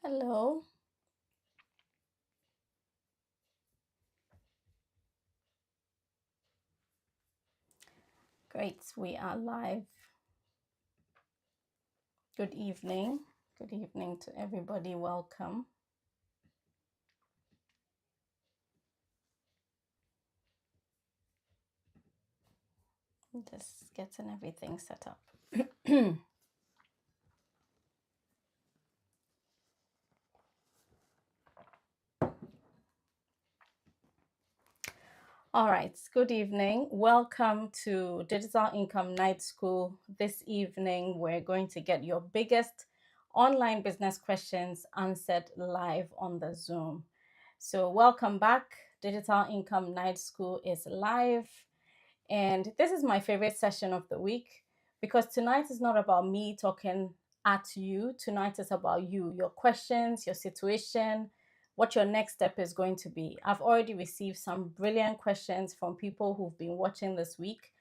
Hello. Great. We are live. Good evening. Good evening to everybody. Welcome. Just getting everything set up. All right. Good evening. Welcome to Digital Income Night School. This evening, we're going to get your biggest online business questions answered live on the Zoom. So, welcome back. Digital Income Night School is live. And this is my favorite session of the week because tonight is not about me talking at you. Tonight is about you, your questions, your situation, what your next step is going to be. I've already received some brilliant questions from people who've been watching this week.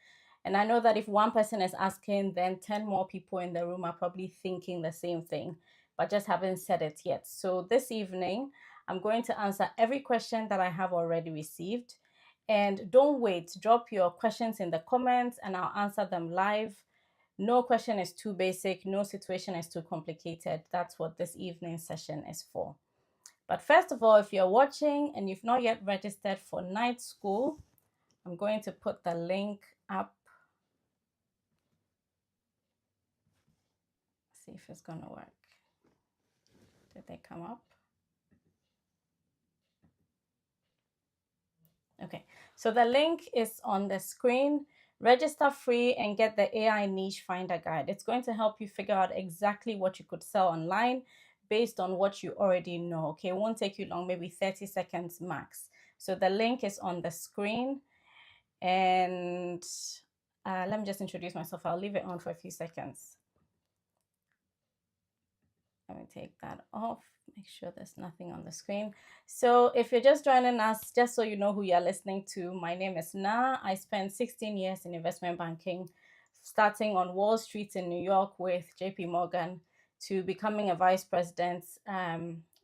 And I know that if one person is asking, then 10 more people in the room are probably thinking the same thing, but just haven't said it yet. So this evening, I'm going to answer every question that I have already received. And don't wait, drop your questions in the comments and I'll answer them live. No question is too basic, no situation is too complicated. That's what this evening session is for. But first of all, if you're watching and you've not yet registered for night school, I'm going to put the link up. See if it's going to work. Did they come up? Okay, so the link is on the screen. Register free and get the AI niche finder guide. It's going to help you figure out exactly what you could sell online based on what you already know. Okay, it won't take you long, maybe 30 seconds max. So the link is on the screen. And let me just introduce myself. I'll leave it on for a few seconds. Let me take that off, make sure there's nothing on the screen. So if you're just joining us, just so you know who you're listening to, my name is Na. I spent 16 years in investment banking, starting on Wall Street in New York with JP Morgan to becoming a vice president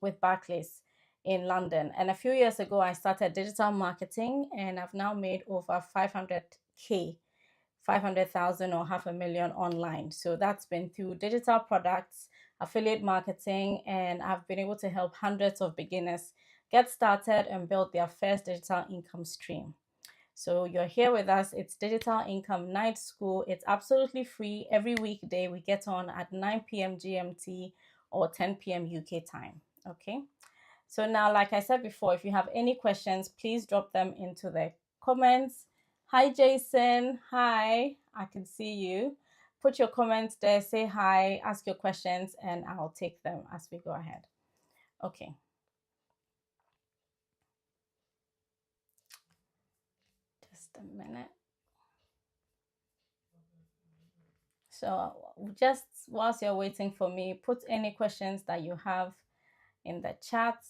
with Barclays in London. And a few years ago, I started digital marketing and I've now made over 500K, 500,000 or half a million online. So that's been through digital products, affiliate marketing, and I've been able to help hundreds of beginners get started and build their first digital income stream. So you're here with us. It's Digital Income Night School. It's absolutely free. Every weekday we get on at 9 p.m. GMT or 10 p.m. UK time. Okay. So now, like I said before, if you have any questions, please drop them into the comments. Hi, Jason. Hi, I can see you. Put your comments there, say hi, ask your questions, and I'll take them as we go ahead. Okay. Just a minute. So just whilst you're waiting for me, put any questions that you have in the chat.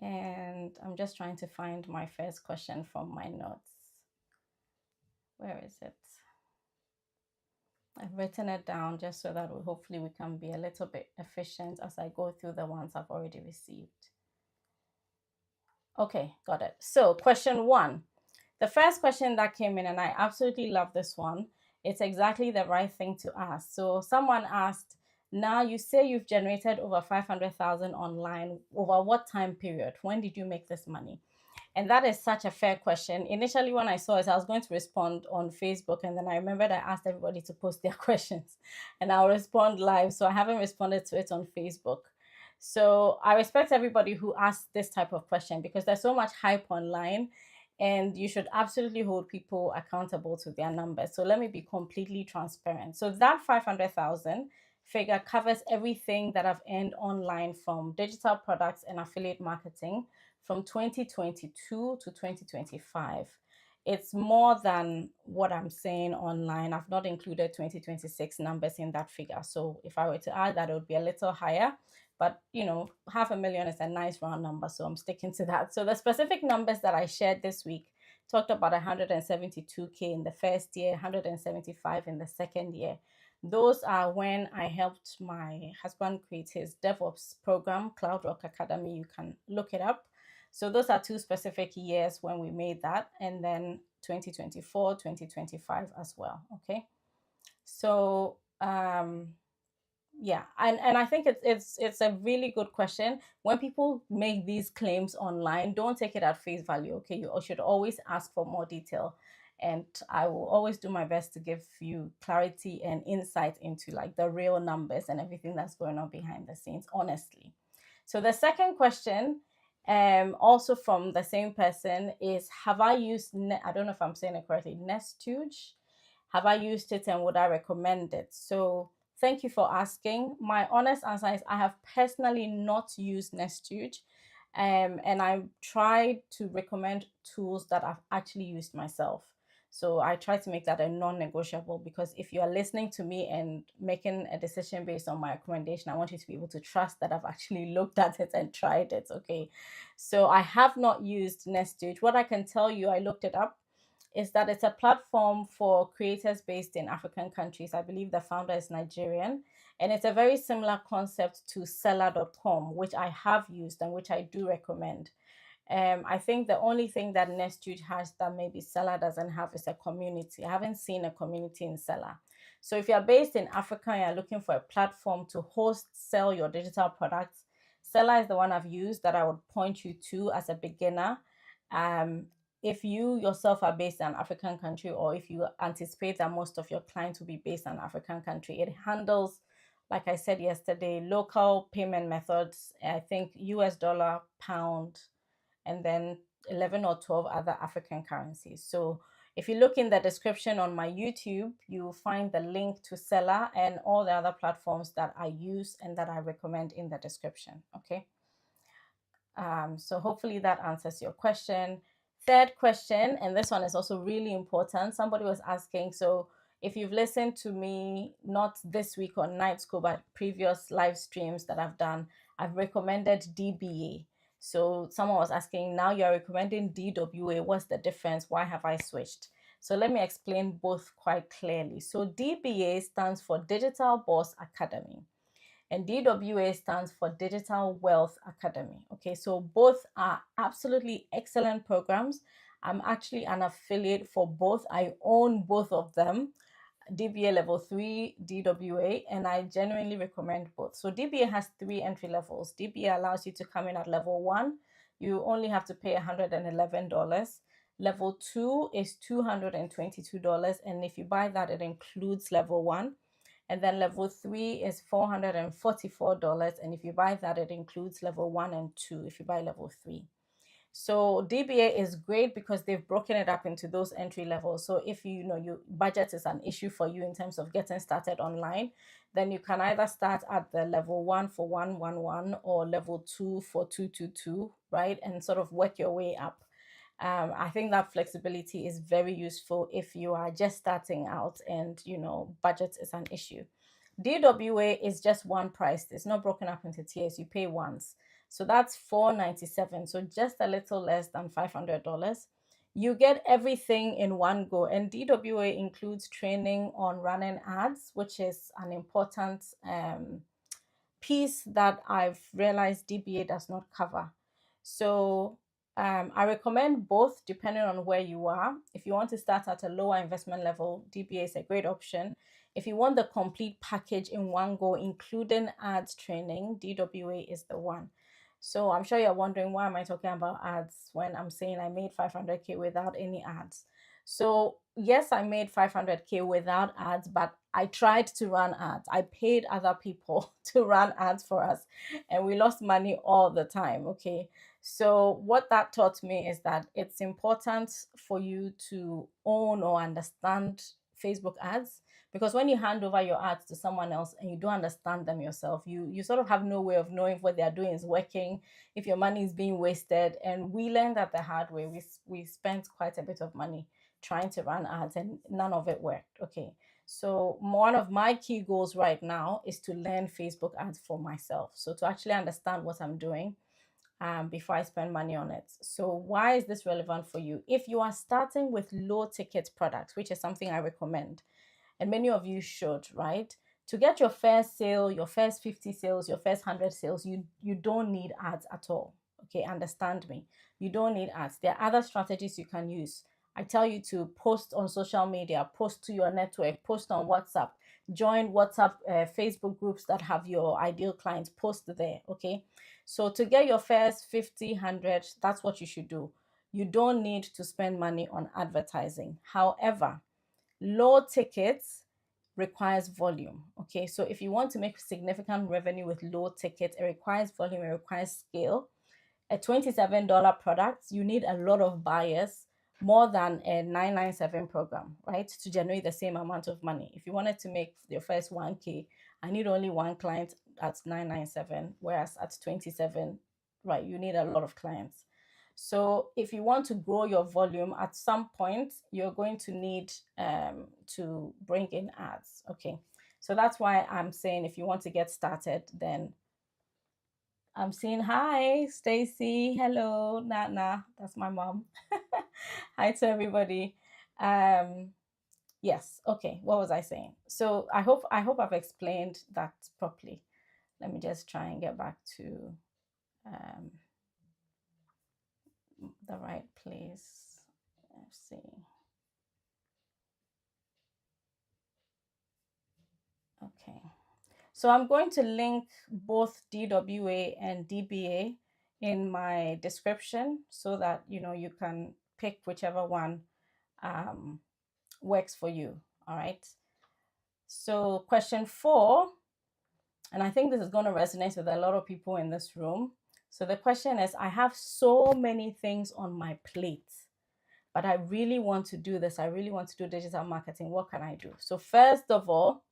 And I'm just trying to find my first question from my notes. Where is it? I've written it down just so that hopefully we can be a little bit efficient as I go through the ones I've already received. Okay, got it. So question one, the first question that came in, and I absolutely love this one. It's exactly the right thing to ask. So someone asked, now you say you've generated over 500,000 online. Over what time period? When did you make this money? And that is such a fair question. Initially, when I saw it, I was going to respond on Facebook. And then I remembered I asked everybody to post their questions and I'll respond live. So I haven't responded to it on Facebook. So I respect everybody who asks this type of question because there's so much hype online and you should absolutely hold people accountable to their numbers. So let me be completely transparent. So that 500,000 figure covers everything that I've earned online from digital products and affiliate marketing from 2022 to 2025. It's more than what I'm saying online. I've not included 2026 numbers in that figure. So if I were to add that, it would be a little higher. But, you know, 500,000 is a nice round number. So I'm sticking to that. So the specific numbers that I shared this week talked about 172K in the first year, 175 in the second year. Those are when I helped my husband create his DevOps program, Cloud Rock Academy. You can look it up. So those are two specific years when we made that, and then 2024, 2025 as well. Okay. So yeah, and I think it's a really good question. When people make these claims online, don't take it at face value. Okay, you should always ask for more detail, and I will always do my best to give you clarity and insight into like the real numbers and everything that's going on behind the scenes, honestly. So the second question, also from the same person, is have I used I don't know if I'm saying it correctly, Nestuge? Have I used it and would I recommend it? So thank you for asking. My honest answer is I have personally not used Nestuge. And I tried to recommend tools that I've actually used myself. So I try to make that a non-negotiable, because if you are listening to me and making a decision based on my recommendation, I want you to be able to trust that I've actually looked at it and tried it. Okay. So I have not used Nestuge. What I can tell you, I looked it up, is that it's a platform for creators based in African countries. I believe the founder is Nigerian. And it's a very similar concept to seller.com, which I have used and which I do recommend. I think the only thing that Nestude has that maybe Seller doesn't have is a community. I haven't seen a community in Seller. So if you're based in Africa and you're looking for a platform to host, sell your digital products, Seller is the one I've used that I would point you to as a beginner. Um, if you yourself are based in an African country, or if you anticipate that most of your clients will be based in an African country, it handles, like I said yesterday, local payment methods. I think US dollar, pound, and then 11 or 12 other African currencies. So if you look in the description on my YouTube, you'll find the link to Seller and all the other platforms that I use and that I recommend in the description. Okay. So hopefully that answers your question. Third question, and this one is also really important. Somebody was asking, so if you've listened to me, not this week on Night School, but previous live streams that I've done, I've recommended DBA. So someone was asking, now you're recommending DWA. What's the difference? Why have I switched? So let me explain both quite clearly. So DBA stands for Digital Boss Academy, and DWA stands for Digital Wealth Academy. Okay, so both are absolutely excellent programs. I'm actually an affiliate for both. I own both of them, DBA level 3, DWA, and I genuinely recommend both. So DBA has 3 entry levels. DBA allows you to come in at level 1. You only have to pay $111. Level 2 is $222, and if you buy that, it includes level 1. And then level 3 is $444. And if you buy that, it includes level 1 and 2 if you buy level 3. So DBA is great because they've broken it up into those entry levels. So if you know your budget is an issue for you in terms of getting started online, then you can either start at the level 1 for 111 or level 2 for 222, right? And sort of work your way up. I think that flexibility is very useful if you are just starting out and budget is an issue. DWA is just one price. It's not broken up into tiers. You pay once. So that's $497. So just a little less than $500. You get everything in one go. And DWA includes training on running ads, which is an important piece that I've realized DBA does not cover. So I recommend both depending on where you are. If you want to start at a lower investment level, DBA is a great option. If you want the complete package in one go, including ads training, DWA is the one. So I'm sure you're wondering, why am I talking about ads when I'm saying I made 500K without any ads? So yes, I made 500K without ads, but I tried to run ads. I paid other people to run ads for us, and we lost money all the time. Okay. So what that taught me is that it's important for you to own or understand Facebook ads, because when you hand over your ads to someone else and you don't understand them yourself, you sort of have no way of knowing if what they are doing is working, if your money is being wasted. And we learned that the hard way. We spent quite a bit of money trying to run ads and none of it worked. Okay. So one of my key goals right now is to learn Facebook ads for myself. So to actually understand what I'm doing before I spend money on it. So why is this relevant for you? If you are starting with low ticket products, which is something I recommend, and many of you should, right? To get your first sale, your first 50 sales, your first 100 sales, you don't need ads at all. Okay, understand me. You don't need ads. There are other strategies you can use. I tell you to post on social media, post to your network, post on WhatsApp, join WhatsApp, Facebook groups that have your ideal clients, post there. Okay, so to get your first 50, 100, that's what you should do. You don't need to spend money on advertising. However, low tickets requires volume. Okay, so if you want to make significant revenue with low tickets, it requires volume, it requires scale. A $27 product, you need a lot of buyers, more than a 997 program, right? To generate the same amount of money. If you wanted to make your first 1K, I need only one client at 997, whereas at 27, right, you need a lot of clients. So if you want to grow your volume, at some point you're going to need to bring in ads. Okay, so that's why I'm saying if you want to get started, then I'm saying hi, Stacy. Hello, Nana. That's my mom. Hi to everybody. Um, yes. Okay. What was I saying? So I hope I've explained that properly. Let me just try and get back to um, the right place. Let's see. Okay. So I'm going to link both DWA and DBA in my description so that you can pick whichever one um, works for you. All right. So question 4, and I think this is going to resonate with a lot of people in this room. So the question is, I have so many things on my plate, but I really want to do this. I really want to do digital marketing. What can I do? So first of all,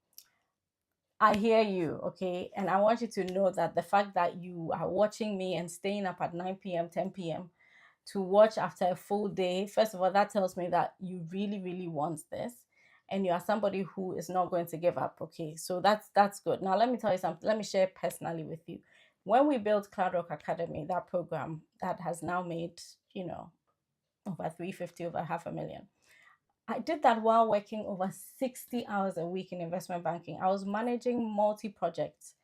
I hear you, okay? And I want you to know that the fact that you are watching me and staying up at 9 p.m., 10 p.m. to watch after a full day, first of all, that tells me that you really, really want this. And you are somebody who is not going to give up. Okay, so that's good. Now let me tell you something. Let me share personally with you. When we built Cloud Rock Academy, that program that has now made, over 350, over 500,000. I did that while working over 60 hours a week in investment banking. I was managing multi-projects,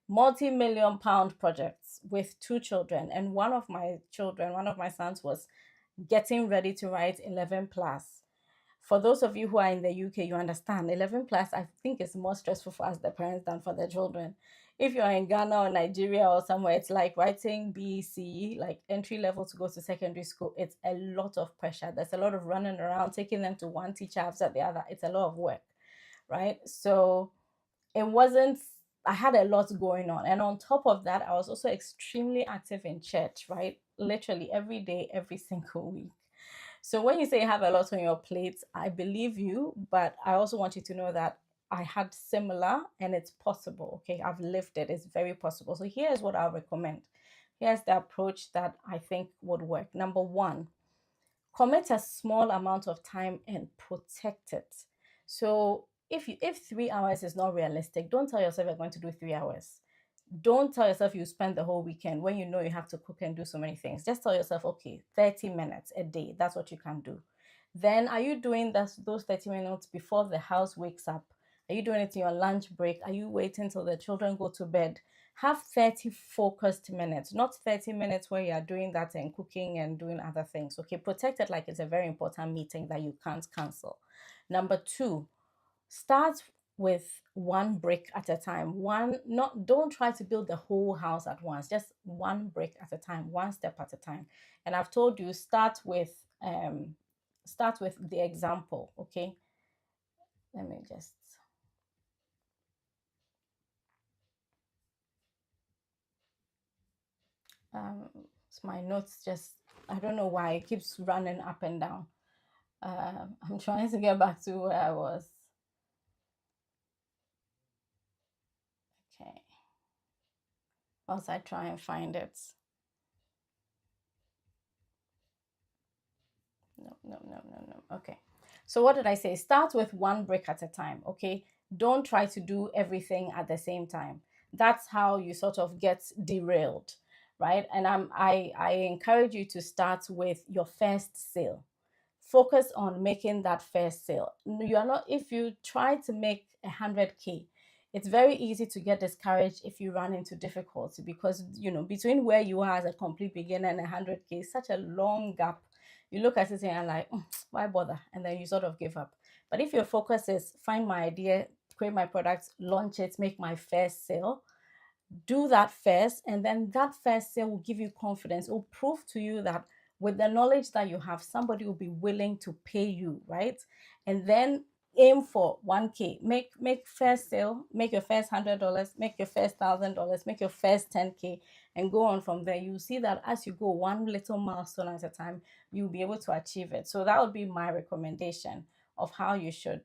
multi-million pound projects with two children. And one of my sons was getting ready to write 11 plus. For those of you who are in the UK, you understand 11 plus, I think, is more stressful for us, the parents, than for the children. If you're in Ghana or Nigeria or somewhere, it's like writing BC, like entry level to go to secondary school. It's a lot of pressure. There's a lot of running around, taking them to one teacher after the other. It's a lot of work, right? So it wasn't, I had a lot going on. And on top of that, I was also extremely active in church, right? Literally every day, every single week. So when you say you have a lot on your plate, I believe you, but I also want you to know that I had similar and it's possible. Okay, I've lived it. It's very possible. So here's what I recommend. Here's the approach that I think would work. Number one, commit a small amount of time and protect it. So if 3 hours is not realistic, don't tell yourself you're going to do 3 hours. Don't tell yourself you spend the whole weekend when you know you have to cook and do so many things. Just tell yourself, okay, 30 minutes a day. That's what you can do. Then are you doing those 30 minutes before the house wakes up? Are you doing it in your lunch break? Are you waiting till the children go to bed? Have 30 focused minutes, not 30 minutes where you are doing that and cooking and doing other things. Okay, protect it like it's a very important meeting that you can't cancel. Number two, start with one brick at a time. Don't try to build the whole house at once. Just one brick at a time, one step at a time. And I've told you, start with the example. Okay, let me just my notes just, I don't know why it keeps running up and down. I'm trying to get back to where I was. Okay, once I try and find it. No. Okay. So what did I say? Start with one brick at a time. Okay. Don't try to do everything at the same time. That's how you sort of get derailed, right? And I encourage you to start with your first sale. Focus on making that first sale. You are not, if you try to make 100K It's very easy to get discouraged if you run into difficulty, because between where you are as a complete beginner and 100K is such a long gap. You look at it and you're like, why bother? And then you sort of give up. But if your focus is find my idea, create my product, launch it, make my first sale, do that first, and then that first sale will give you confidence. It will prove to you that with the knowledge that you have, somebody will be willing to pay you, right? And then aim for 1K. Make first sale, make your first $100, make your first $1,000, make your first 10K, and go on from there. You see that as you go one little milestone at a time, you'll be able to achieve it. So that would be my recommendation of how you should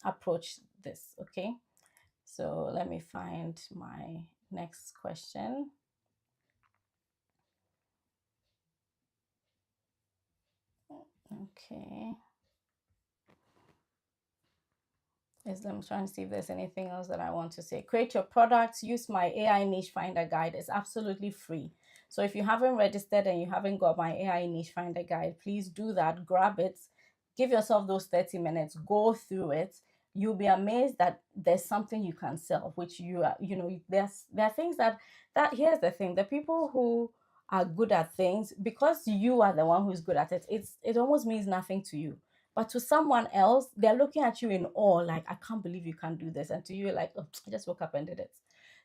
approach this. Okay. So let me find my next question. Okay. I'm trying to see if there's anything else that I want to say. Create your products. Use my AI niche finder guide. It's absolutely free. So if you haven't registered and you haven't got my AI niche finder guide, please do that. Grab it. Give yourself those 30 minutes. Go through it. You'll be amazed that there's something you can sell, which there are things that here's the thing. The people who are good at things, because you are the one who's good at it, it almost means nothing to you. But to someone else, they're looking at you in awe, like, I can't believe you can do this. And to you, like, oh, I just woke up and did it.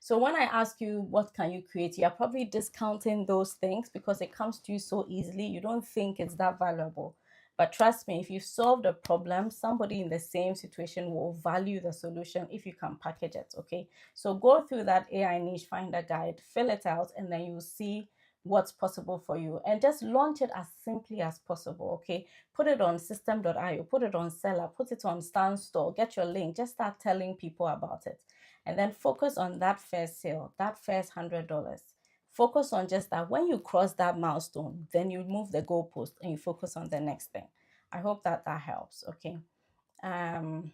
So when I ask you, what can you create? You're probably discounting those things because it comes to you so easily. You don't think it's that valuable. But trust me, if you solved a problem, somebody in the same situation will value the solution if you can package it, okay? So go through that AI niche finder guide, fill it out, and then you'll see what's possible for you, and just launch it as simply as possible. Okay, put it on system.io, put it on seller, put it on stand store, get your link, just start telling people about it, and then focus on that first sale, that first $100. Focus on just that. When you cross that milestone, then you move the goalpost and you focus on the next thing. I hope that helps. Okay. um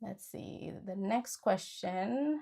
let's see the next question.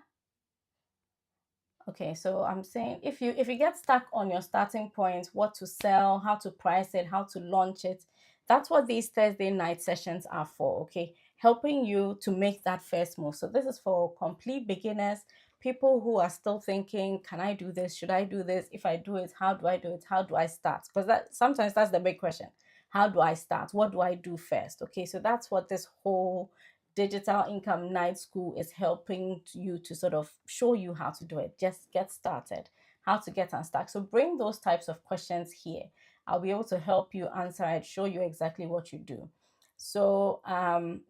Okay, so I'm saying if you get stuck on your starting point, what to sell, how to price it, how to launch it, that's what these Thursday night sessions are for, okay? Helping you to make that first move. So this is for complete beginners, people who are still thinking, can I do this? Should I do this? If I do it, how do I do it? How do I start? Because sometimes that's the big question. How do I start? What do I do first? Okay, so that's what this whole digital income night school is helping you to sort of show you how to do it. Just get started, how to get unstuck. So bring those types of questions here. I'll be able to help you answer it, show you exactly what you do. So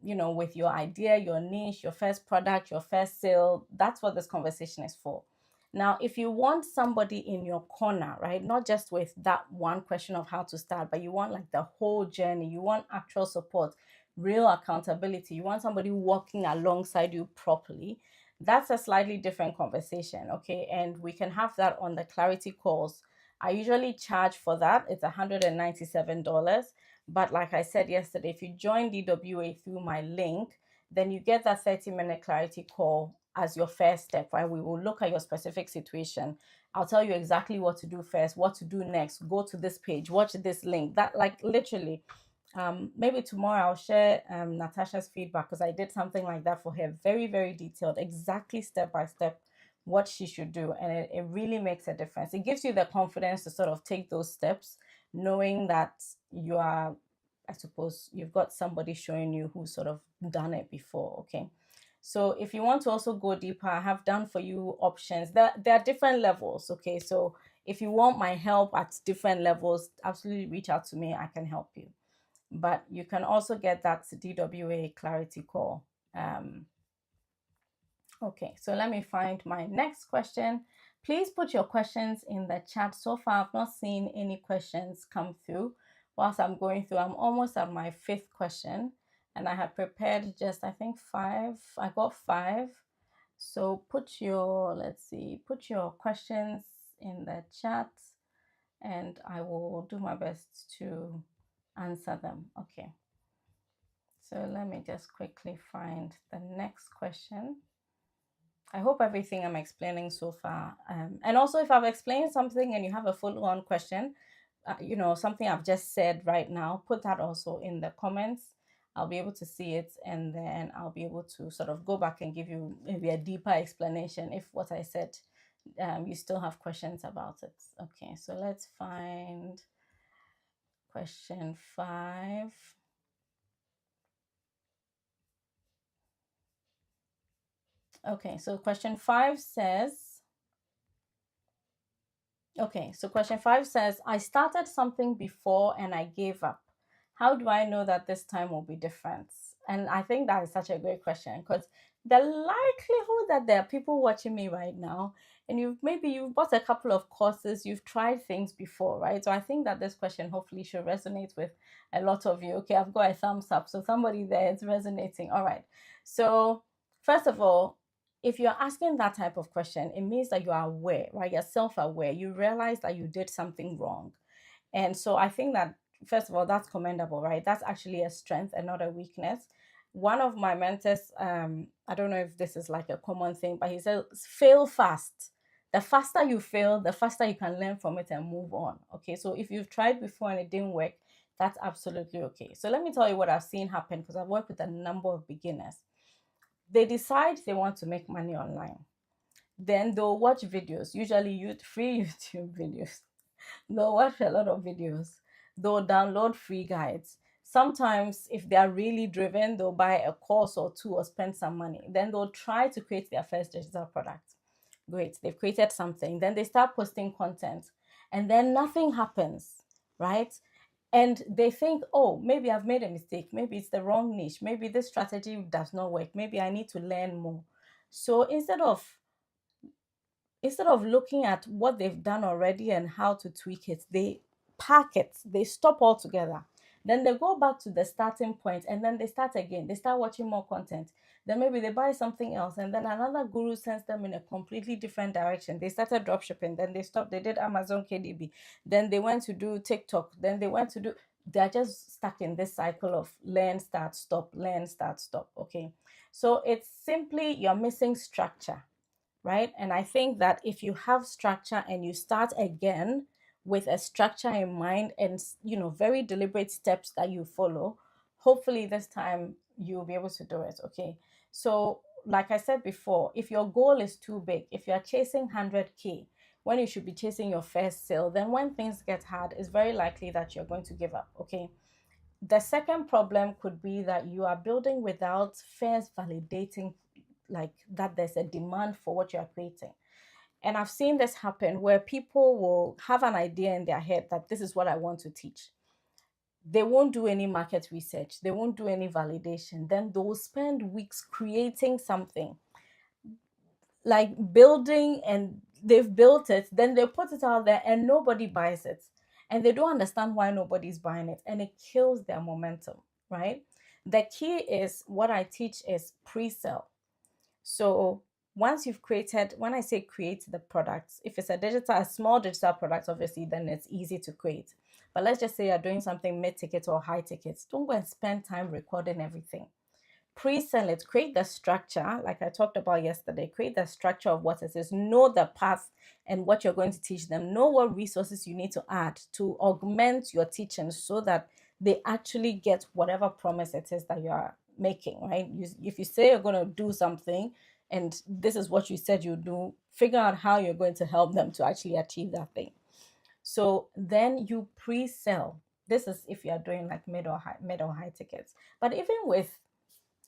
with your idea, your niche, your first product, your first sale, that's what this conversation is for. Now, if you want somebody in your corner, right, not just with that one question of how to start, but you want like the whole journey, you want actual support, real accountability, you want somebody walking alongside you properly, that's a slightly different conversation, okay? And we can have that on the clarity calls. I usually charge for that. It's $197. But like I said yesterday, if you join DWA through my link, then you get that 30-minute clarity call as your first step, right? We will look at your specific situation. I'll tell you exactly what to do first, what to do next. Go to this page, watch this link. That, like, literally, maybe tomorrow I'll share Natasha's feedback, because I did something like that for her, very, very detailed, exactly step by step what she should do. And it really makes a difference. It gives you the confidence to sort of take those steps, knowing that you are, I suppose, you've got somebody showing you who's sort of done it before. Okay. So if you want to also go deeper, I have done for you options. There are different levels. Okay. So if you want my help at different levels, absolutely reach out to me. I can help you. But you can also get that DWA clarity call. Okay, so let me find my next question. Please put your questions in the chat. So far, I've not seen any questions come through. Whilst I'm going through, I'm almost at my 5th question, and I have prepared just, I think, 5. I got 5. So put your questions in the chat, and I will do my best to answer them. Okay. So let me just quickly find the next question. I hope everything I'm explaining so far, and also if I've explained something and you have a full-on question, something I've just said right now, put that also in the comments. I'll be able to see it, and then I'll be able to sort of go back and give you maybe a deeper explanation if what I said, you still have questions about it. Okay, so let's find question 5. Okay, so question 5 says, okay, so question 5 says, I started something before and I gave up. How do I know that this time will be different? And I think that is such a great question, because the likelihood that there are people watching me right now, and you've bought a couple of courses, you've tried things before, right? So I think that this question hopefully should resonate with a lot of you. Okay, I've got a thumbs up. So somebody there is resonating. All right. So first of all, if you're asking that type of question, it means that you are aware, right? You're self-aware. You realize that you did something wrong. And so I think that, first of all, that's commendable, right? That's actually a strength and not a weakness. One of my mentors, I don't know if this is like a common thing, but he says, fail fast. The faster you fail, the faster you can learn from it and move on. Okay, so if you've tried before and it didn't work, that's absolutely okay. So let me tell you what I've seen happen, because I've worked with a number of beginners. They decide they want to make money online. Then they'll watch videos, usually free YouTube videos. They'll watch a lot of videos. They'll download free guides. Sometimes, if they are really driven, they'll buy a course or two or spend some money. Then they'll try to create their first digital product. Great, they've created something. Then they start posting content, and then nothing happens, right? And they think, oh, maybe I've made a mistake. Maybe it's the wrong niche. Maybe this strategy does not work. Maybe I need to learn more. So instead of looking at what they've done already and how to tweak it, they park it, they stop altogether. Then they go back to the starting point and then they start again. They start watching more content. Then maybe they buy something else, and then another guru sends them in a completely different direction. They started dropshipping, then they stopped, they did Amazon KDB, then they went to do TikTok, then they went to do, they're just stuck in this cycle of learn, start, stop, learn, start, stop. Okay. So it's simply you're missing structure, right? And I think that if you have structure and you start again with a structure in mind and, very deliberate steps that you follow, hopefully this time you'll be able to do it. Okay. So, like I said before, if your goal is too big, if you're chasing 100K when you should be chasing your first sale, then when things get hard, it's very likely that you're going to give up. Okay. The second problem could be that you are building without first validating, like, that there's a demand for what you're creating. And I've seen this happen where people will have an idea in their head that this is what I want to teach. They won't do any market research, they won't do any validation. Then they'll spend weeks creating something, like building, and they've built it, then they put it out there and nobody buys it. And they don't understand why nobody's buying it, and it kills their momentum, right? The key is, what I teach is pre-sale. So once you've created, when I say create the products, if it's a small digital product, obviously, then it's easy to create. But let's just say you're doing something mid-ticket or high tickets. Don't go and spend time recording everything. Pre-sell it, create the structure, like I talked about yesterday. Create the structure of what it is, know the path and what you're going to teach them, know what resources you need to add to augment your teaching so that they actually get whatever promise it is that you are making, right? If you say you're going to do something and this is what you said you do, figure out how you're going to help them to actually achieve that thing. So then you pre-sell. This is if you're doing like mid or high tickets. But even with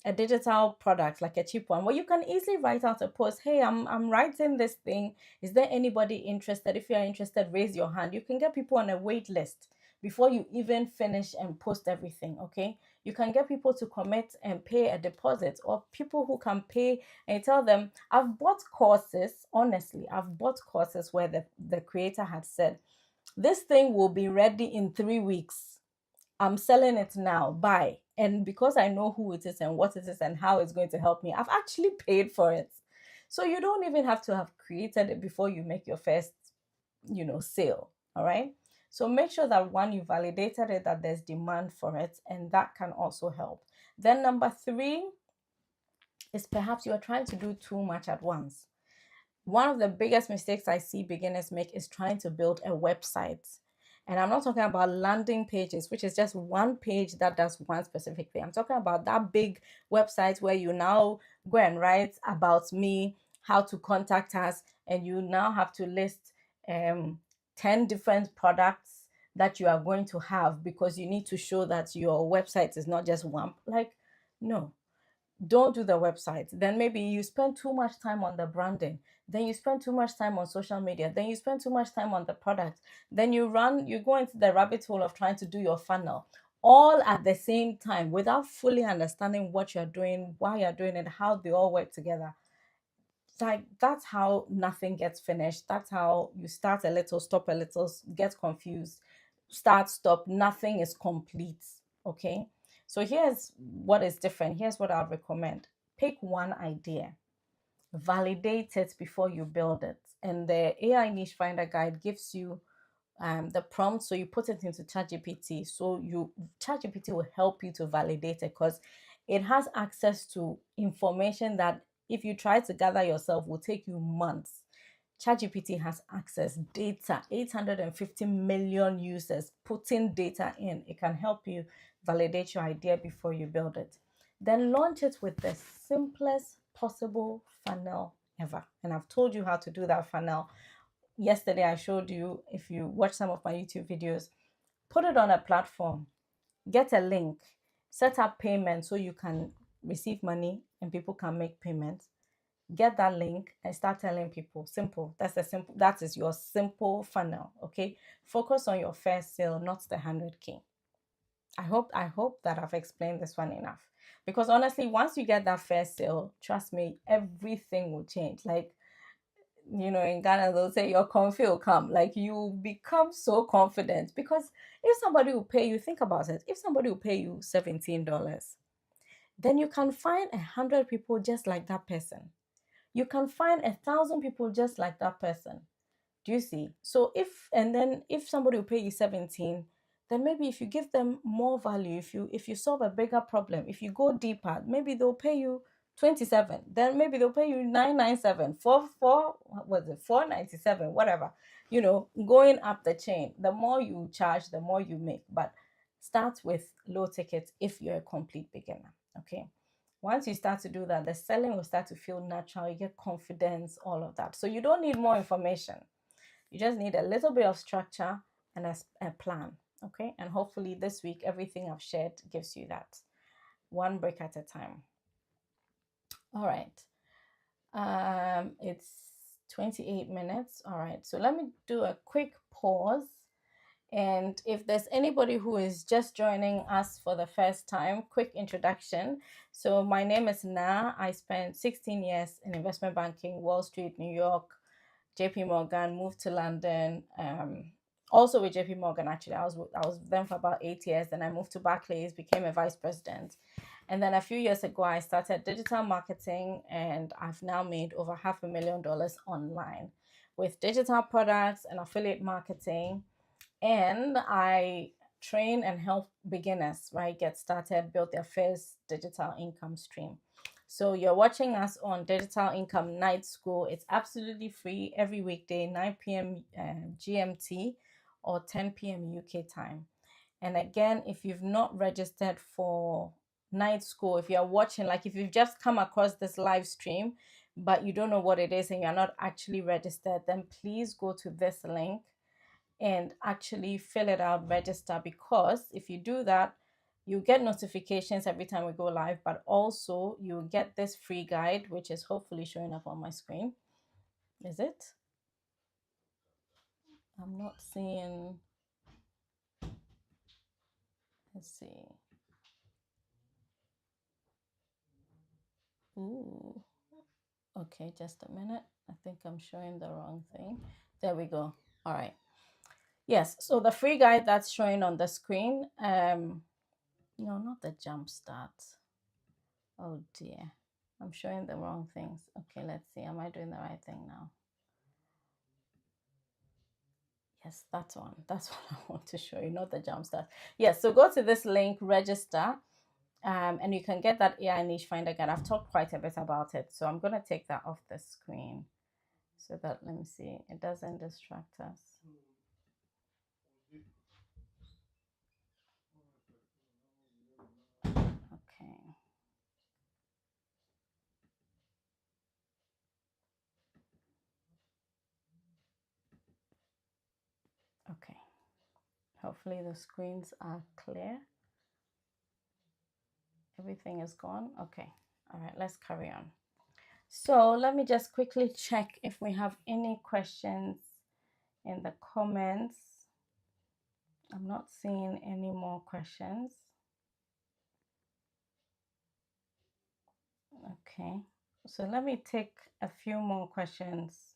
a digital product, like a cheap one, where you can easily write out a post, hey, I'm writing this thing, is there anybody interested? If you're interested, raise your hand. You can get people on a wait list before you even finish and post everything. Okay, you can get people to commit and pay a deposit, or people who can pay, and tell them, I've bought courses, honestly, I've bought courses where the creator had said, this thing will be ready in 3 weeks, I'm selling it now, buy. And because I know who it is and what it is and how it's going to help me, I've actually paid for it. So you don't even have to have created it before you make your first, sale. All right. So make sure that, one, you validated it, that there's demand for it, and that can also help. Then number 3 is, perhaps you are trying to do too much at once. One of the biggest mistakes I see beginners make is trying to build a website And I'm not talking about landing pages, which is just one page that does one specific thing. I'm talking about that big website where you now go and write about me, how to contact us, and you now have to list um 10 different products that you are going to have because you need to show that your website is not just one. Like, no, don't do the website. Then maybe you spend too much time on the branding, then you spend too much time on social media, then you spend too much time on the product, then you go into the rabbit hole of trying to do your funnel all at the same time without fully understanding what you're doing, why you're doing it, how they all work together. Like, that's how nothing gets finished. That's how you start a little, stop a little, get confused, start, stop, nothing is complete. Okay, so here's what is different. Here's what I'll recommend: pick one idea, validate it before you build it. And the AI niche finder guide gives you the prompt, so you put it into ChatGPT. So you ChatGPT will help you to validate it because it has access to information that if you try to gather yourself will take you months. ChatGPT has access data, 850 million users putting data in. It can help you validate your idea before you build it. Then launch it with the simplest possible funnel ever. And I've told you how to do that funnel. Yesterday, I showed you, if you watch some of my YouTube videos, put it on a platform, get a link, set up payment so you can receive money and people can make payments. Get that link and start telling people. Simple. That is your simple funnel. Okay. Focus on your first sale, not the 100K. I hope that I've explained this one enough. Because honestly, once you get that first sale, trust me, everything will change. Like, in Ghana, they'll say your confidence will come. Like, you become so confident because if somebody will pay you, think about it. If somebody will pay you $17, then you can find 100 people just like that person. You can find 1,000 people just like that person. Do you see? So if somebody will pay you 17, then maybe if you give them more value, if you solve a bigger problem, if you go deeper, maybe they'll pay you 27. Then maybe they'll pay you 997, 4 what was it, 497, whatever. Going up the chain. The more you charge, the more you make. But start with low tickets if you're a complete beginner. Okay. Once you start to do that, the selling will start to feel natural. You get confidence, all of that. So you don't need more information. You just need a little bit of structure and a plan. Okay. And hopefully this week, everything I've shared gives you that. One break at a time. All right. It's 28 minutes. All right. So let me do a quick pause. And if there's anybody who is just joining us for the first time, quick introduction. So my name is Na. I spent 16 years in investment banking, Wall Street, New York, JP Morgan, moved to London. Also with JP Morgan, actually, I was with them for about 8 years. Then I moved to Barclays, became a vice president. And then a few years ago, I started digital marketing, and I've now made over $500,000 online with digital products and affiliate marketing. And I train and help beginners, right, get started, build their first digital income stream. So you're watching us on Digital Income Night School. It's absolutely free every weekday, 9 p.m. GMT or 10 p.m. UK time. And again, if you've not registered for night school, if you're watching, like if you've just come across this live stream, but you don't know what it is and you're not actually registered, then please go to this link and actually fill it out, register, because if you do that, you get notifications every time we go live, but also you get this free guide, which is hopefully showing up on my screen. Is it? I'm not seeing. Let's see. Ooh. Okay, just a minute. I think I'm showing the wrong thing. There we go. All right. Yes, so the free guide that's showing on the screen, no, not the jump start. Oh dear, I'm showing the wrong things. Okay, let's see. Am I doing the right thing now? Yes, that's one. That's what I want to show you, not the jump start. Yes, so go to this link, register, and you can get that AI niche finder guide. I've talked quite a bit about it, so I'm going to take that off the screen so that, let me see, it doesn't distract us. Okay. Hopefully the screens are clear. Everything is gone. Okay. All right, let's carry on. So let me just quickly check if we have any questions in the comments. I'm not seeing any more questions. Okay. So let me take a few more questions.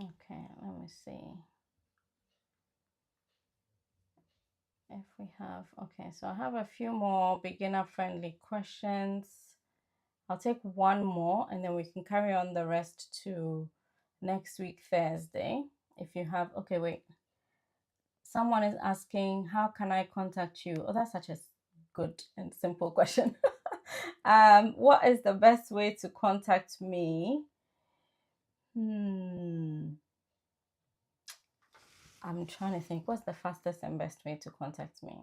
Okay, let me see if we have. Okay, so I have a few more beginner friendly questions. I'll take one more and then we can carry on the rest to next week, Thursday. If you have, okay, wait. Someone is asking, how can I contact you? Oh, that's such a good and simple question. What is the best way to contact me? I'm trying to think, what's the fastest and best way to contact me?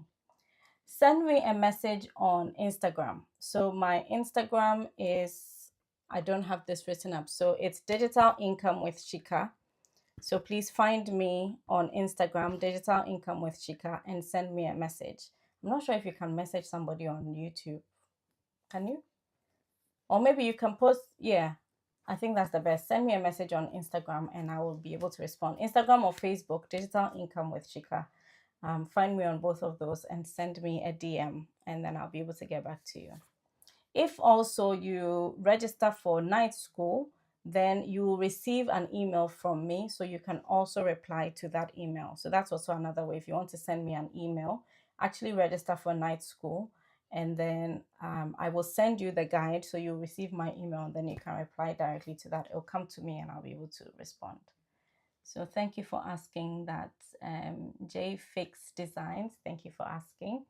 Send me a message on Instagram. So my Instagram is, I don't have this written up. So it's Digital Income with Shika. So please find me on Instagram, Digital Income with Shika, and send me a message. I'm not sure if you can message somebody on YouTube. Can you? Or maybe you can post, yeah. I think that's the best. Send me a message on Instagram and I will be able to respond. Instagram or Facebook, Digital Income with Shika. Find me on both of those and send me a DM and then I'll be able to get back to you. If also you register for night school, then you will receive an email from me. So you can also reply to that email. So that's also another way. If you want to send me an email, actually register for night school. And then I will send you the guide. So you'll receive my email and then you can reply directly to that. It'll come to me and I'll be able to respond. So thank you for asking that. J Fix Designs, thank you for asking.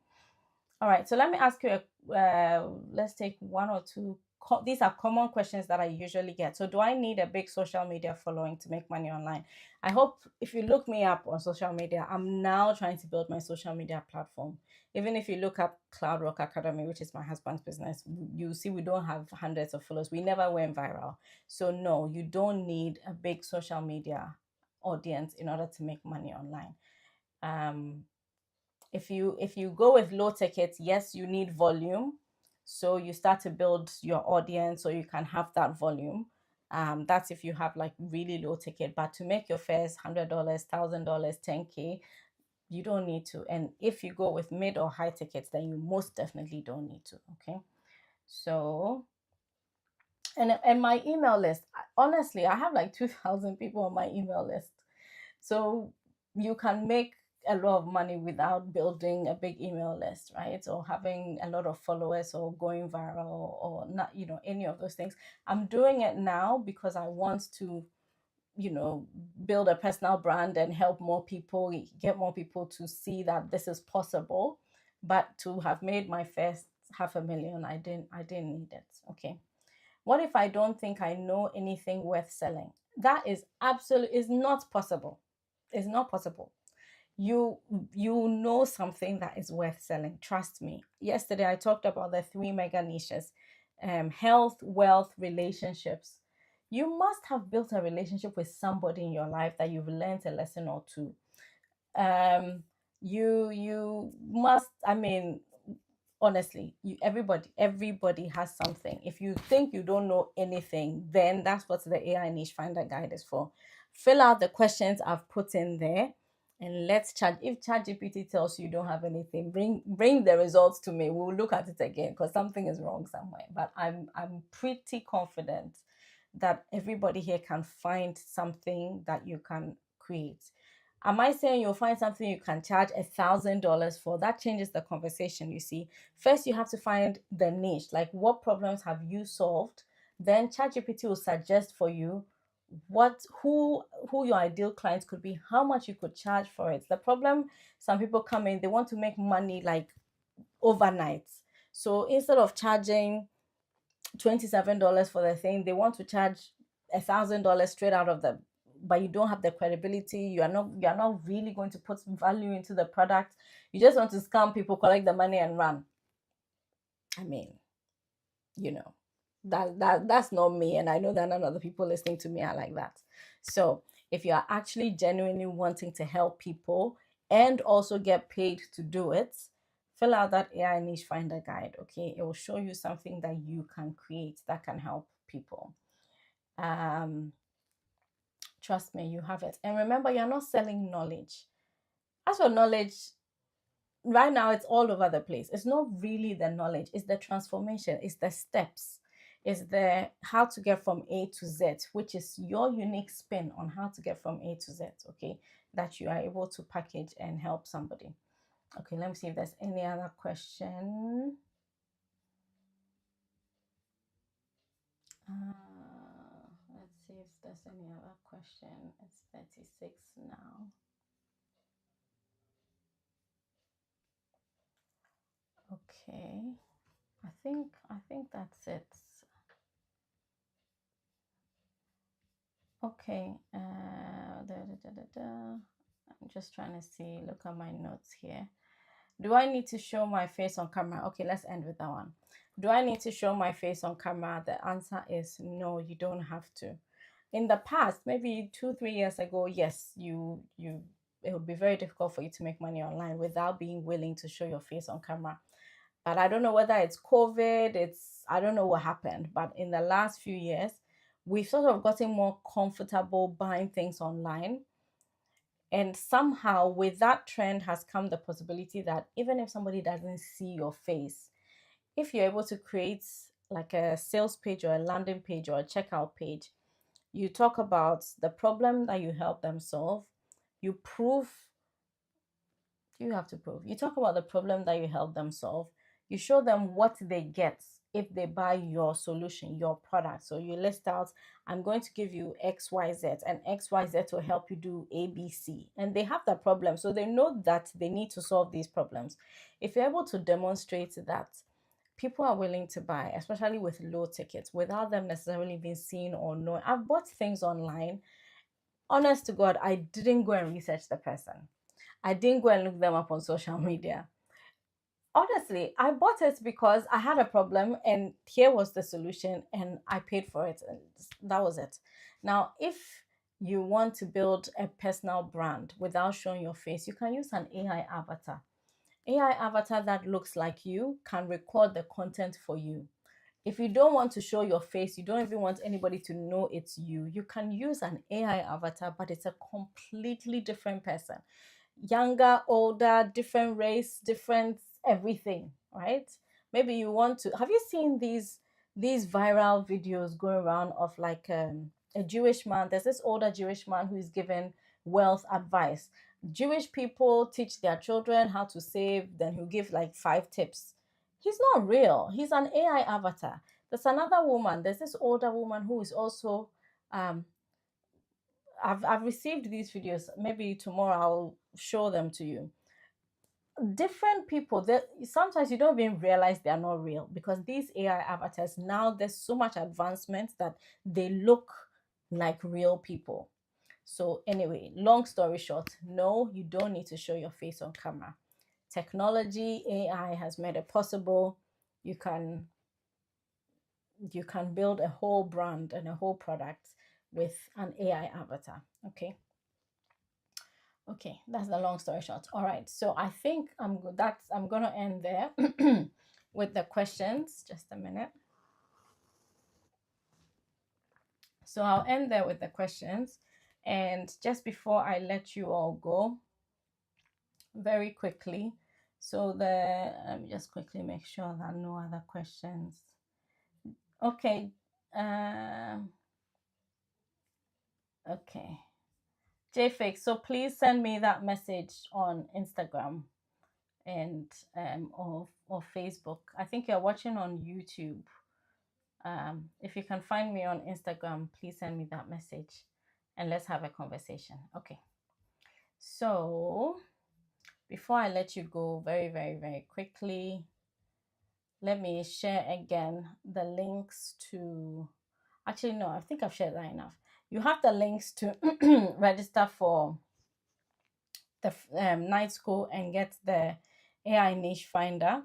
All right, so let me ask you let's take one or two. These are common questions that I usually get. So do I need a big social media following to make money online? I hope if you look me up on social media, I'm now trying to build my social media platform. Even if you look up Cloud Rock Academy, which is my husband's business, you see we don't have hundreds of followers. We never went viral. So no, you don't need a big social media audience in order to make money online. If you go with low tickets, yes, you need volume. So you start to build your audience so you can have that volume. That's if you have like really low ticket. But to make your fares $100, $1,000, 10K, you don't need to. And if you go with mid or high tickets, then you most definitely don't need to. Okay. So and my email list, honestly, I have like 2,000 people on my email list. So you can make a lot of money without building a big email list, right? Or having a lot of followers or going viral or not, any of those things. I'm doing it now because I want to, build a personal brand and help more people, get more people to see that this is possible. But to have made my first 500,000, I didn't need it. Okay. What if I don't think I know anything worth selling? That is not possible. It's not possible. You know something that is worth selling. Trust me. Yesterday I talked about the three mega niches: health, wealth, relationships. You must have built a relationship with somebody in your life that you've learned a lesson or two. Um, you must. I mean, honestly, everybody has something. If you think you don't know anything, then that's what the AI niche finder guide is for. Fill out the questions I've put in there and let's chat. If ChatGPT tells you don't have anything, bring the results to me. We'll look at it again because something is wrong somewhere. But I'm pretty confident that everybody here can find something that you can create. Am I saying you'll find something you can charge $1,000 for? That changes the conversation, you see. First, you have to find the niche, like what problems have you solved? Then ChatGPT will suggest for you who your ideal clients could be, how much you could charge for it. The problem, some people come in, they want to make money like overnight. So instead of charging $27 for the thing, they want to charge $1,000 straight out of the, but you don't have the credibility. You're not really going to put value into the product. You just want to scam people, collect the money and run. I mean, you know That's not me, and I know that none of the people listening to me are like that. So if you are actually genuinely wanting to help people and also get paid to do it, fill out that AI niche finder guide. Okay, it will show you something that you can create that can help people. um Trust me, you have it. And remember, you're not selling knowledge. As for knowledge, right now it's all over the place. It's not really the knowledge, it's the transformation, it's the steps, it's the how to get from A to Z, which is your unique spin on how to get from A to Z. Okay, that you are able to package and help somebody. Okay, let me see if there's any other question. Let's see if there's any other question. It's 36 now. Okay, I think that's it. Okay. I'm just trying to see. Look at my notes here. Do I need to show my face on camera? Okay, let's end with that one. Do I need to show my face on camera? The answer is no. You don't have to. In the past, maybe 2, 3 years ago, yes, you. It would be very difficult for you to make money online without being willing to show your face on camera. But I don't know whether it's COVID, I don't know what happened. But in the last few years, we've sort of gotten more comfortable buying things online. And somehow with that trend has come the possibility that even if somebody doesn't see your face, if you're able to create like a sales page or a landing page or a checkout page, you talk about the problem that you help them solve, you prove you have to prove. You talk about the problem that you help them solve. You show them what they get if they buy your solution, your product. So you list out, I'm going to give you XYZ, and XYZ will help you do ABC. And they have that problem. So they know that they need to solve these problems. If you're able to demonstrate that, people are willing to buy, especially with low tickets, without them necessarily being seen or known. I've bought things online. Honest to God, I didn't go and research the person. I didn't go and look them up on social media. Honestly, I bought it because I had a problem and here was the solution and I paid for it and that was it. Now, if you want to build a personal brand without showing your face, you can use an AI avatar. AI avatar that looks like you can record the content for you. If you don't want to show your face, you don't even want anybody to know it's you, you can use an AI avatar, but it's a completely different person. Younger, older, different race, different everything, right? Maybe you want to have you seen these viral videos going around of like a Jewish man. There's this older Jewish man who is giving wealth advice. Jewish people teach their children how to save, then he'll give like 5 tips. He's not real. He's an AI avatar. There's another woman. There's this older woman who is also um I've received these videos. Maybe tomorrow I'll show them to you. Different people that sometimes you don't even realize they are not real because these AI avatars now there's so much advancement that they look like real people. So anyway, long story short, no, you don't need to show your face on camera. Technology, AI has made it possible. You can you can build a whole brand and a whole product with an AI avatar. Okay. Okay, that's the long story short. All right, so I think I'm good. I'm gonna end there with the questions. Just a minute. So I'll end there with the questions, and just before I let you all go, very quickly. So let me just quickly make sure that no other questions. Okay. Um. Okay. JFake. So please send me that message on Instagram and or Facebook. I think you're watching on YouTube. If you can find me on Instagram, please send me that message and let's have a conversation. Okay. So before I let you go, very, very, very quickly, let me share again the links to. Actually, no, I think I've shared that enough. You have the links to register for the night school and get the AI niche finder.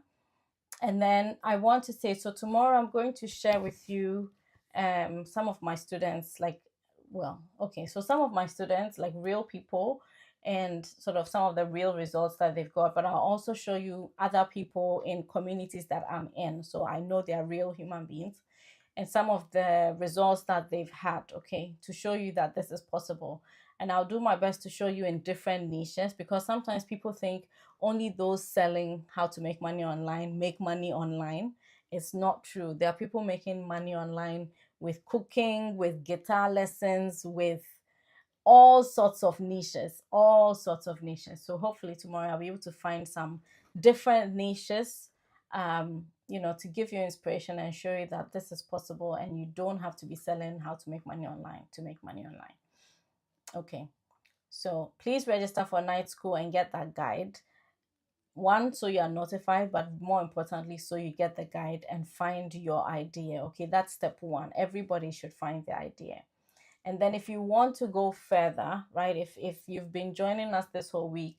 And then I want to say, so tomorrow I'm going to share with you some of my students, like, well, okay, so some of my students, like real people, and sort of some of the real results that they've got, but I'll also show you other people in communities that I'm in. So I know they are real human beings and some of the results that they've had, okay, to show you that this is possible. And I'll do my best to show you in different niches, because sometimes people think only those selling how to make money online. It's not true. There are people making money online with cooking, with guitar lessons, with all sorts of niches, all sorts of niches. So hopefully tomorrow I'll be able to find some different niches, to give you inspiration and show you that this is possible and you don't have to be selling how to make money online to make money online. Okay. So please register for night school and get that guide. One, so you are notified, but more importantly, so you get the guide and find your idea. Okay, that's step one. Everybody should find the idea. And then if you want to go further, right, if you've been joining us this whole week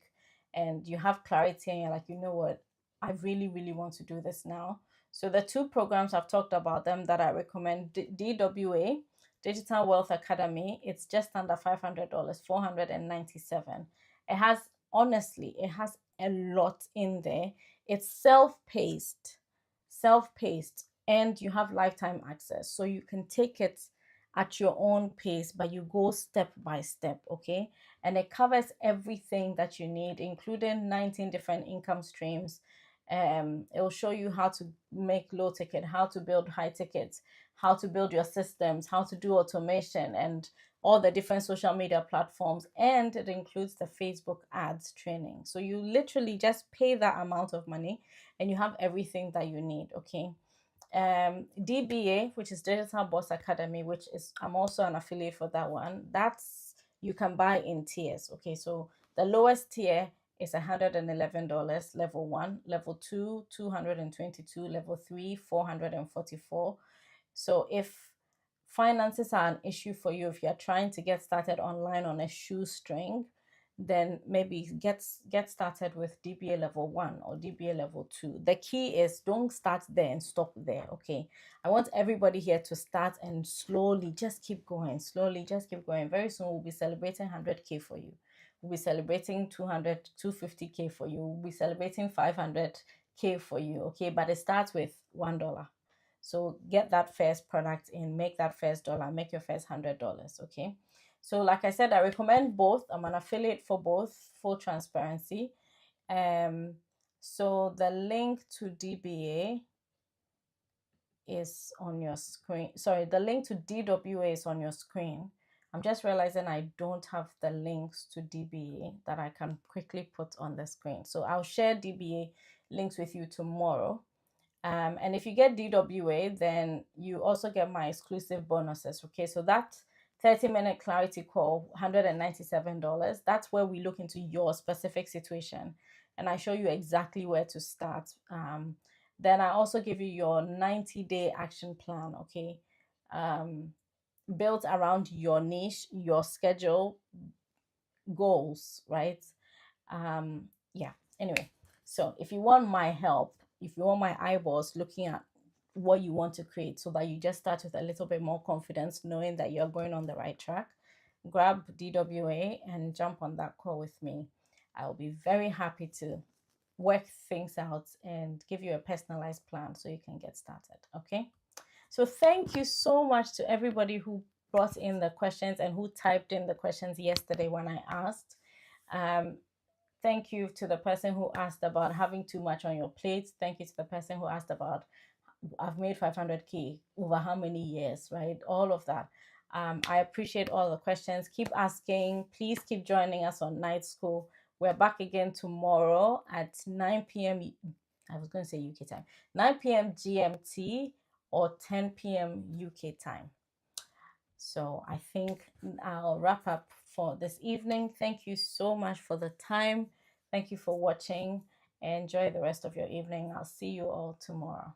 and you have clarity and you're like, you know what, I really, really want to do this now. So the two programs I've talked about them that I recommend, DWA, Digital Wealth Academy, it's just under $500, 497. It has, honestly, it has a lot in there. It's self-paced, and you have lifetime access. So you can take it at your own pace, but you go step by step, okay? And it covers everything that you need, including 19 different income streams. It will show you how to make low ticket, how to build high tickets, how to build your systems, how to do automation, and all the different social media platforms. And it includes the Facebook ads training. So you literally just pay that amount of money and you have everything that you need, okay? DBA, which is Digital Boss Academy, which is I'm also an affiliate for that one. That's you can buy in tiers. Okay, so the lowest tier is $111, level 1, level 2, 222, level 3, 444. So if finances are an issue for you, if you're trying to get started online on a shoestring, then maybe get started with DBA level 1 or DBA level 2. The key is don't start there and stop there, okay? I want everybody here to start and slowly just keep going, slowly just keep going. Very soon we'll be celebrating 100K for you. We'll be celebrating 200, 250K for you. We'll be celebrating 500K for you, okay? But it starts with $1. So get that first product in, make that first dollar, make your first $100, okay? So like I said, I recommend both. I'm an affiliate for both, full transparency. So the link to DBA is on your screen. Sorry, the link to DWA is on your screen. I'm just realizing I don't have the links to DBA that I can quickly put on the screen. So I'll share DBA links with you tomorrow. And if you get DWA, then you also get my exclusive bonuses. Okay, so that 30-minute clarity call, $197. That's where we look into your specific situation and I show you exactly where to start. Then I also give you your 90-day action plan, okay? Built around your niche, your schedule, goals, right? Yeah, anyway, so if you want my help, if you want my eyeballs looking at what you want to create so that you just start with a little bit more confidence, knowing that you're going on the right track, grab DWA and jump on that call with me. I'll be very happy to work things out and give you a personalized plan so you can get started, okay? So thank you so much to everybody who brought in the questions and who typed in the questions yesterday when I asked. Thank you to the person who asked about having too much on your plate. Thank you to the person who asked about I've made 500K over how many years, right? All of that. I appreciate all the questions. Keep asking. Please keep joining us on Night School. We're back again tomorrow at 9 p.m. I was going to say UK time, 9 p.m. GMT or 10 p.m. UK time. So I think I'll wrap up for this evening. Thank you so much for the time. Thank you for watching. Enjoy the rest of your evening. I'll see you all tomorrow.